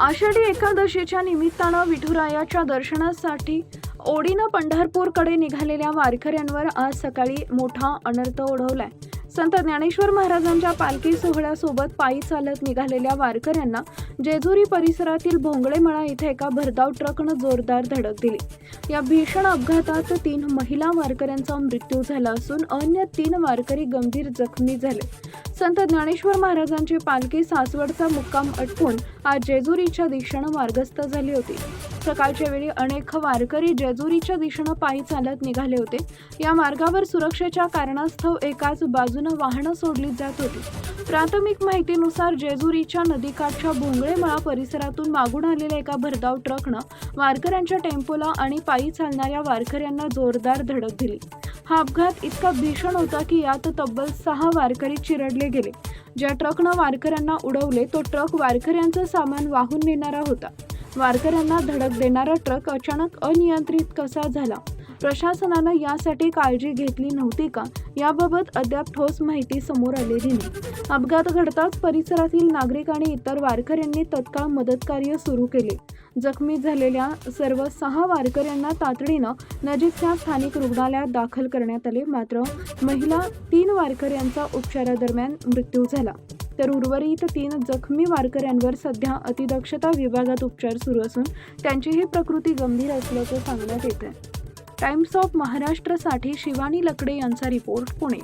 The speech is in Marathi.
आषाढी एकादशीच्या निमित्तानं विठुरायाच्या दर्शनासाठी ओढीनं पंढरपूरकडे निघालेल्या वारकऱ्यांवर आज सकाळी मोठा अनर्थ ओढवलाय। संत ज्ञानेश्वर महाराजांच्या पालखी सोहळ्यासोबत पायी चालत निघालेल्या वारकऱ्यांना जेजुरी परिसरातील भोंगळेमळा इथे एका भरधाव ट्रकनं जोरदार धडक दिली। या भीषण अपघातात 3 महिला वारकऱ्यांचा मृत्यू झाला असून अन्य 3 वारकरी गंभीर जखमी झाले। संत ज्ञानेश्वर महाराजांची पालखी सासवडचा मुक्काम आटपून आज जेजुरीच्या दिशेनं मार्गस्थ झाली होती। सकाळच्या वेळी अनेक वारकरी जेजुरीच्या दिशेनं पायी चालत निघाले होते। या मार्गावर सुरक्षेच्या कारणास्तव एकाच बाजूनं वाहनं सोडली जात होती। प्राथमिक माहितीनुसार जेजुरीच्या नदीकाठच्या भोंगळेमळा परिसरातून मागून आलेल्या एका भरधाव ट्रकनं वारकऱ्यांच्या टेम्पोला आणि पायी चालणाऱ्या वारकऱ्यांना जोरदार धडक दिली। हा अपघात इतका भीषण होता की यात तब्बल 6 वारकरी चिरडले गेले। ज्या ट्रकनं वारकऱ्यांना उडवले तो ट्रक वारकऱ्यांचं सामान वाहून नेणारा होता। वारकऱ्यांना धडक देणारा ट्रक अचानक अनियंत्रित कसा झाला? प्रशासनानं यासाठी काळजी घेतली नव्हती का? याबाबत अद्याप ठोस माहिती समोर आलेली नाही। अपघात घडताच परिसरातील नागरिक आणि इतर वारकऱ्यांनी तत्काळ मदतकार्य सुरू केले। जखमी झालेल्या सर्व 6 वारकऱ्यांना तातडीनं नजीकच्या स्थानिक रुग्णालयात दाखल करण्यात आले। मात्र महिला 3 वारकऱ्यांचा उपचारादरम्यान मृत्यू झाला, तर उर्वरित 3 जखमी वारकऱ्यांवर सध्या अतिदक्षता विभागात उपचार सुरू असून त्यांचीही प्रकृती गंभीर असल्याचं सांगण्यात येत आहे। टाइम्स ऑफ महाराष्ट्रसाठी शिवानी लकडे यांचा रिपोर्ट, पुणे।